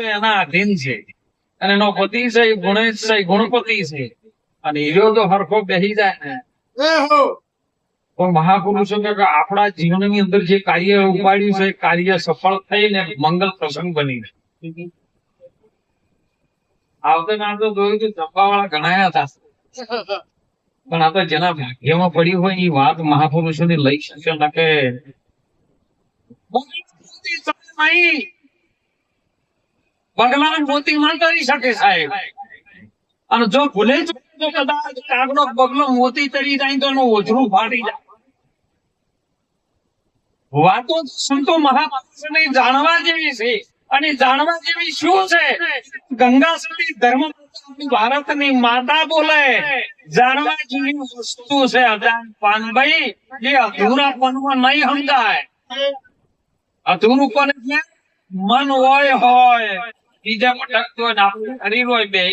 એના આધીન છે અને એનો પતિ છે એ ગુણેશ છે, ગુણપતિ છે અને હીરો તો હરખો બેસી જાય ને પણ મહાપુરુષો કે આપણા જીવનની અંદર જે કાર્ય ઉપાડ્યું છે કાર્ય સફળ થઈને મંગલ પ્રસંગ બની આવતા ના તો જોયું કે જમવાવાળા ઘણા હતા પણ આ તો જેના ભાગ્યમાં પડ્યું હોય એ વાત મહાપુરુષોની લઈ શકે ના કે બગલા મોતી ના કરી શકે સાહેબ અને જો ભૂલે તો કદાચ કાગડો બગલો મોતી તરી જાય તો એનું ઓછરું ફાટી જાય. વાતો સંતો મહાપુરુષોની જાણવા જેવી છે અને જાણવા જેવી શું છે? ગંગા સતી ધર્મ ભારતની માતા બોલે જાણવા જેવી વસ્તુ છે. અજાન પાનભાઈ જે અધૂરા પનમાં નહીં સમજાય. અધૂરું પણ એટલે મન હોય બીજા ભટકતો હોય આપણું શરીર હોય બે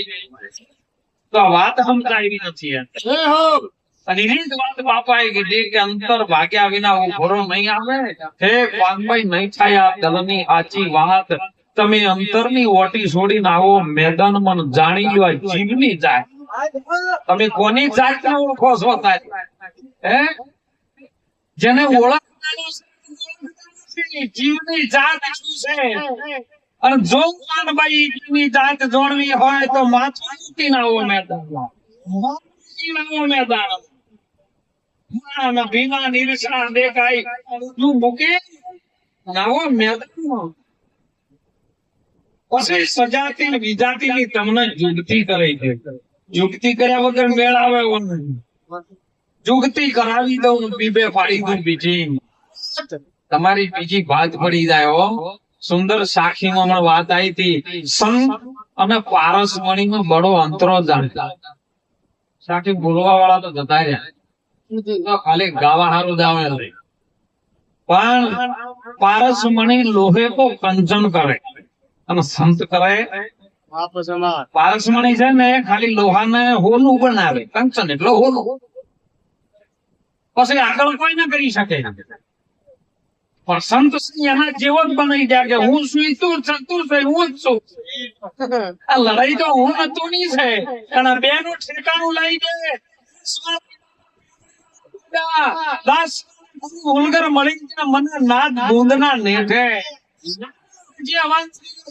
તો વાત સમજાવી નથી. અને એની જ વાત બાપાએ કીધી કે અંતર ભાગ્યા વિના ઉભરો નહીં આવે. હે પાનભાઈ નહીં થાય આ દલની સાચી વાત. તમે અંતરની ઓટી છોડીને આવો મેદાનમાં જાણી લો જીવની જાય. તમે કોની જાતને ઓળખો છો? હે જેને ઓળખવાની જીવની જાત શું છે? અને જો પાનભાઈ જીવની જાત જોડવી હોય તો માથું મૂકીને આવો મેદાન ભીના નિરસા દેખાય તું મૂકી આવો મેદાન. પછી સજાતી ને વિજાતી તમને જુગતી કરે છે. જુગતી કર્યા વગર મેળ આવે જુગતી કરાવી દઉં બીબે ફાડી દઉં બીજી તમારી બીજી ભાત પડી જાય. હો સુંદર સાખીમાં પણ વાત આવી હતી સંત અને પારસમણીમાં બડો અંતરો જાણતા. સાખી બોલવા વાળા તો જતા રહ્યા ખાલી ગાવા હારું જ આવે પણ પારસમણી લોહે તો કંચન કરે અને સંત કરે પારસમણી છે ને ખાલી લોહાને હોલું બનાવે. કંચન એટલે હોલું. પછી આગળ કોઈ ના કરી શકે પણ સંત એના જેવો જ બનાવી જાય કે હું છું તું છે હું જ છું. આ લડાઈ તો હું તું ની છે અને બે નું ઠેકાણું લઈ દે દાસ ઉલગર મળી મને નાદ બૂંદના નેઠે જે અવાજ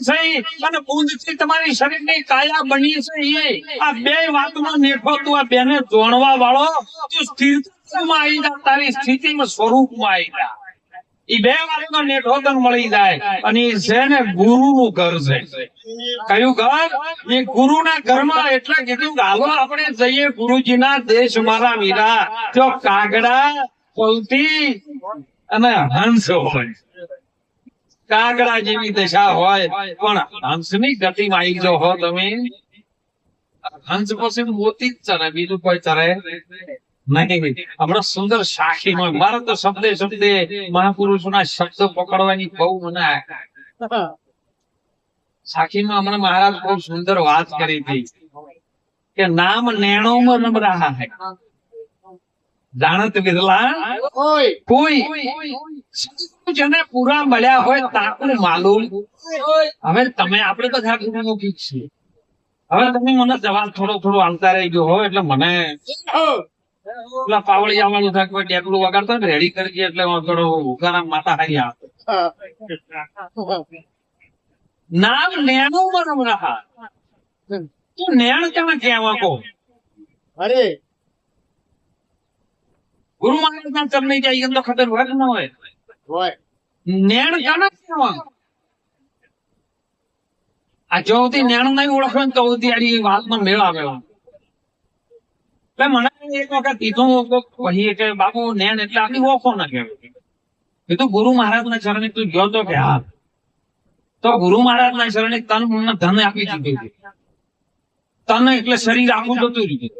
છે અને બૂંદ થી તમારી શરીરની કાયા બની છે એ આ બે વાતનો નેઠો તું આ બેને જોણવા વાળો તું સ્થિતિમાં આવી જા. તારી સ્થિતિમાં સ્વરૂપમાં આવી જા. એ બે વાતનો નેઠો તને મળી જાય અને એ છે ને ગુરુનું ઘર છે. કયું ઘર? એ ગુરુના ઘરમાં. એટલે કીધું હાલો આપણે જઈએ ગુરુજીના દેશ મારા વીરા. જો કાગડા પલટી અને હંસ હોય. કાગડા જેવી દશા હોય પણ હંસની ગતિમાં આવી જો હો તમે. હંસ પછી મોતી જ ચરે બીજું કોઈ ચરે નહીં. હમણાં સુંદર સાખી હોય. મારે તો શબ્દે મહાપુરુષોના શબ્દો પકડવાની બહુ મને સાખીમાં હમણાં મહારાજ બહુ સુંદર વાત કરી હતી કે નામ નેણોમાં રમ રહા હૈ જાણત વિરલા કોઈ જેને પૂરા મળ્યા હોય તાકું માલુમ. હવે તમે આપણે બધા ગુરુમુખી છીએ. હવે તમે મને જવાબ થોડો આવતા રહી ગયો હોય એટલે મને પેલા પાવળિયા વાળું થાય કોઈ ટેકલું વગાડતો ને રેડી કરી એટલે થોડો ઉકારા માતા હારી આવે. નામ નેણો મરમ રહા. તું નેણ કેમ કેવા કો? અરે ગુરુ મહારાજ ના ચરણે જાય તો ખબર હોય કે ન હોય? નેણ કેમ કેવા? આ ચૌથી નેણ નહીં ઓળખો ને ચૌથી આડી વાતમાં મેળ આવેલો. મને એક વખત કીધું કહી કે બાપુ નેણ એટલે આપણી ઓળખો ના કહેવાય. કીધું ગુરુ મહારાજ ના ચરણે તું ગયો તો કે હા તો ગુરુ મહારાજ ના ચરણે તન ધન આપી દીધું. તન એટલે શરીર આખું જતું રહ્યું.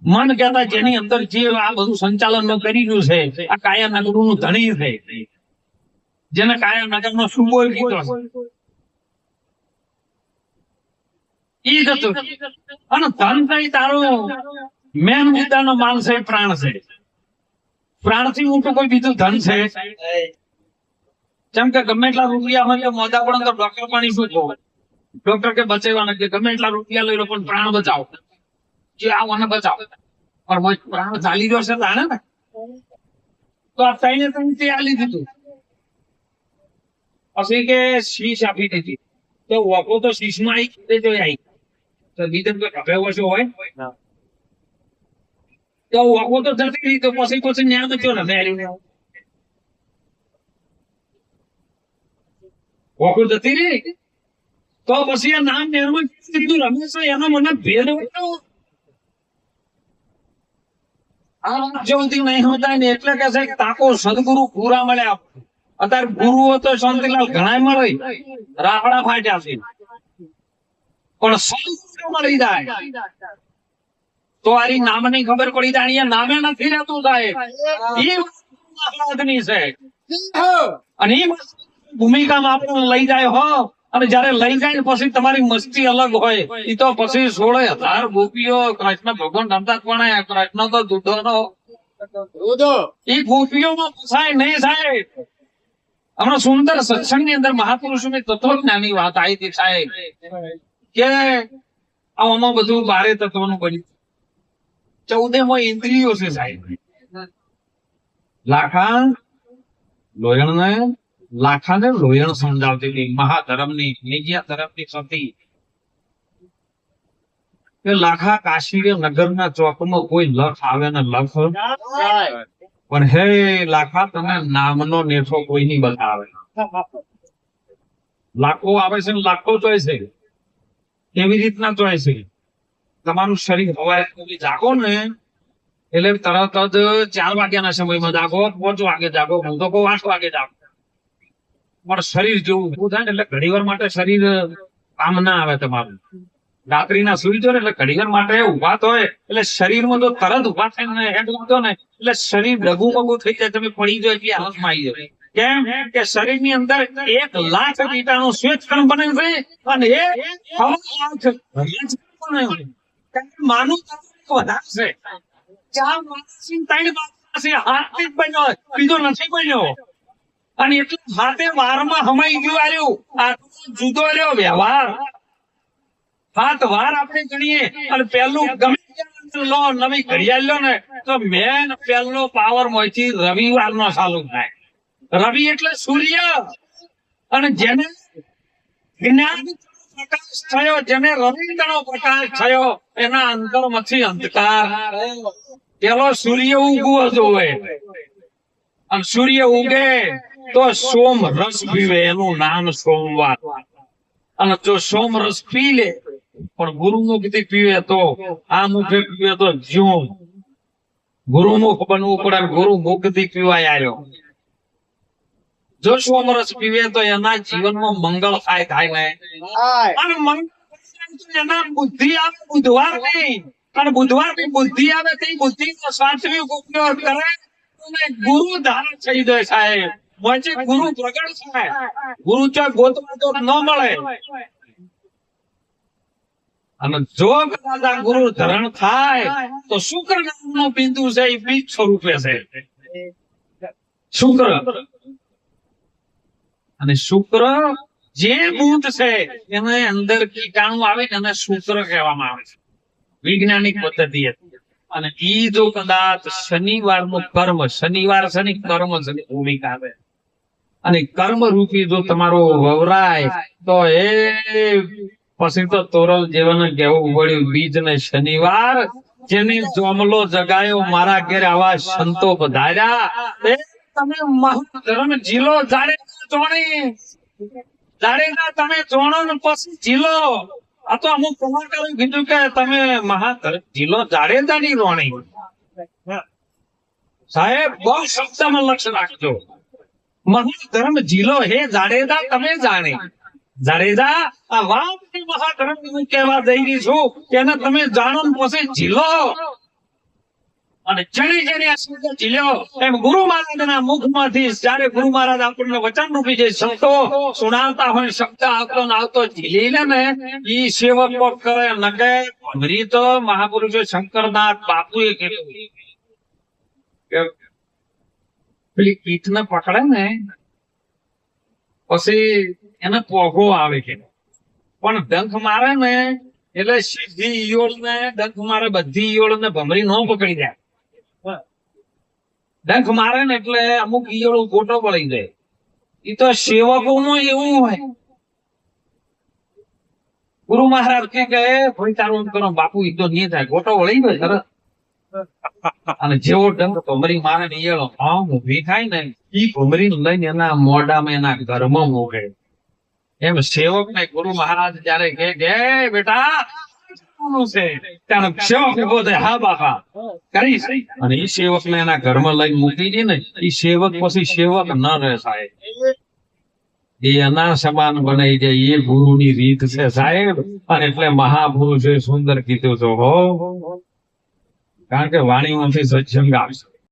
મન કહેતા જેની અંદર જે આ બધું સંચાલન કરી રહ્યું છે આ કાયા નગર નું ધણી છે જેને કાયા નગર નો સુબો કીધો ઈ જતું. અને ધન કઈ તારું મેન મુદ્દાનો માલ છે પ્રાણ છે. પ્રાણ થી મોટું કોઈ બીજું ધન છે? જેમ કે ગમે એટલા રૂપિયા હોય તો મોદા પડે તો ડોક્ટર પાણી શું કહો ડોક્ટર કે બચાવવાના કે ગમે એટલા રૂપિયા લઈ લો પણ પ્રાણ બચાવો, જે આવવાને બચાવો. પણ મોય પ્રાણ ચાલી રહ્યો છે જાણે ને, તો આ તઈને તે આલી દીધું. પછી કે શીશ આપી દીધી, તો વોકો તો શીશમાં આવી તો બીજું કોઈ ખભે ઓછો હોય તો વોકો તો જતી રહી. તો પછી ન્યા બચ્યો ને મેરી વોકો જતી રહી. તો પછી આ નામ નિર્માણ કીધું રમેશ એનો મને ભેદ જ્યોતિ નહીં હોતા ને એટલે કે છે તાકો સદગુરુ પૂરા મળ્યા. અત્યારે ગુરુઓ તો શાંતિલાલ ઘણા મળે, રાફડા ફાટ્યા છે, પણ સદગુરુ મળી જાય તો આરી નામ ની ખબર પડી જાય. અહીંયા નામે નથી રહેતું સાહેબ, એ મહારાજની છે અને એ ભૂમિકામાં આપણે લઈ જાય હો. અને જયારે લઈ જાય ને પછી તમારી મસ્તી અલગ હોય. એ તો પછી 16,000 ગોપીઓ કૃષ્ણ ભગવાન રમતા પણ કૃષ્ણ તો દૂધો નો એ ગોપીઓમાં ફસાય નહીં સાહેબ. હમણાં સુંદર સત્સંગ ની અંદર મહાપુરુષોની તત્વજ્ઞાની વાત આવી હતી સાહેબ કે આમાં બધું 12 તત્વનું બન્યું. 14 ઇન્દ્રિયો છે સાહેબ. લાખાને લોયણ સમજાવતી હતી મહાધર્મની નિજ્યા ધર્મની સતી કે લાખા કાશી નગરના ચોકમાં કોઈ લખ આવે ને લખ પણ હે લાખા તને નામનો નેઠો કોઈ નહીં બતાવે. લાખો આવે છે ને લાખો ચોય છે. કેવી રીતના ચોય છે? તમારું શરીર હવાય જાગો ને એટલે તરત જ 4 વાગ્યાના સમયમાં જાગો, 5 વાગે જાગો, હું તો કહું 8 વાગે જાગો. પણ શરીર જેવું ઉભું થાય ને એટલે ઘડીવાર માટે શરીર કામ ના આવે તમારું. રાત્રિના સુઈ જો ને એટલે ઘડીવાર માટે ઉભા તો હોય એટલે શરીરમાં તો તરત ઉભા થઈને હેડ લાગતો ને એટલે શરીર ડગુ મગુ થઈ જાય, તમે પડી જાય એટલી હાલતમાં આવી જાય. કેમ કે શરીરની અંદર 1,00,000 કીટાણુ શ્વેત કણ બને છે અને એ માનું વધારશે. 4 માણસની 3 બાજુ હાથ બન્યો, બીજો નથી બન્યો. અને એટલું હાથે વારમાં હમાઈ ગયું. આવ્યું આ જુદો રહ્યો વ્યવહાર. હાથ વાર આપણે ગણીએ અને પેલું ગમે લો નવી ઘડિયાળ લો ને તો મેન પેલો પાવર મોયથી રવિવાર નો ચાલુ થાય. રવિ એટલે સૂર્ય અને જેને જ્ઞાન પ્રકાશ થયો, જેને રવિનો પ્રકાશ થયો એના અંતરમાંથી અંધકાર. પેલો સૂર્ય ઉગવો જોવે અને સૂર્ય ઉગે તો સોમ રસ પીવે, એનું નામ સોમવાર. અને જો સોમ રસ પી લે પણ ગુરુમુખથી પીવે તો આ મુખે પીવે તો જ્યું ગુરુમુખ બનવું પડે. ગુરુમુખથી પીવાય આવ્યો. જો સોમરસ પીવે તો એના જીવનમાં મંગળ થાય ને અને મંગળ એના બુદ્ધિ આવે બુધવાર નહીં અને બુધવાર ની બુદ્ધિ આવે તે બુદ્ધિ નો સાચવી ઉપયોગ કરે અને ગુરુ ધારણ થઈ જાય સાહેબ. વચ્ચે ગુરુ પ્રગટ થાય. ગુરુ ચોક ગોતવા તો ન મળે. અને જો કદાચ આ ગુરુ ધરણ થાય તો શુક્ર નામનો બિંદુ છે એ બીજ સ્વરૂપે છે. શુક્ર અને શુક્ર જે બુધ છે એના અંદર કીટાણુ આવે ને એને શુક્ર કહેવામાં આવે છે વૈજ્ઞાનિક પદ્ધતિ. અને ઈ જો કદાચ શનિવાર નું કર્મ, શનિવાર શનિ કર્મ શનિ ભૂમિકા આવે અને કર્મ રૂપી જો તમારો વવરાય તો એ પછી તો તોરલ જેવાને કહેવું પડ્યું બીજ ને શનિવાર જેને જોમલો જગાયો મારા ઘેર આવા સંતો પધાર્યા. તમે મહાધર્મ જીલો જાડેજા ચોણી જાડેજા તમે ચોણો ને પછી જીલો. આ તો અમુક કલાકારો કીધું કે તમે મહાધર્મ જીલો જાડેજા ની રોણી. સાહેબ બહુ શબ્દમાં લક્ષ્ય રાખજો. મહાધર્મ જીલો હે જાડેજા તમે જાણે. જાડેજા આ વાત મહાધર્મ હું કહેવા જઈ રહી છું કે એને તમે જાણો ને પછી જીલો. અને જેને જેને આ શબ્દ જીલ્યો એમ ગુરુ મહારાજના મુખમાંથી જયારે ગુરુ મહારાજ આપણને વચન રૂપી જે શબ્દો સુણાવતા હોય શબ્દ આવતો ને આવતો ઝીલી લે ને ઈ સેવક કોક કરે ન કે ભમરી તો મહાપુરુષો શંકરનાથ બાપુએ કીધું કે પેલી કીટને પકડે ને પછી એને પોઘો આવે કે પણ ડંખ મારે ને એટલે સીધી ઈયોળ ને ડંખ મારે બધી ઈયોળ ને ભમરી ન પકડી જાય. ડંખ મારે ને એટલે અમુક ઈયળો ગોટો પડી જાય. એ તો સેવકો માં એવું હોય. ગુરુ મહારાજ કે ભાઈ તારું એમ કરો બાપુ એ તો નહીં થાય, ગોટો વળી ગયો તરત. અને જેવો ડંખ ભમરી મારે ને ઈયળો આમ ઊભી થાય ને ઈ ભમરી લઈને એના મોઢામાં એના ઘરમાં મૂકે. એમ સેવક ને ગુરુ મહારાજ જયારે કે બેટા છે ત્યારે સેવક ઉભો થાય, હા બાપા કરીશ. અને ઈ સેવક ને એના ઘરમાં લઈને મૂકી દે ને ઈ સેવક પછી સેવક ન રહે સાહેબ. એ એના સમાન બનાવી જાય. એ ગુરુની રીત છે સાહેબ. અને એટલે મહાપુરુષે સુંદર કીધું તો હો, કારણ કે વાણીમાંથી સત્સંગ આવશે.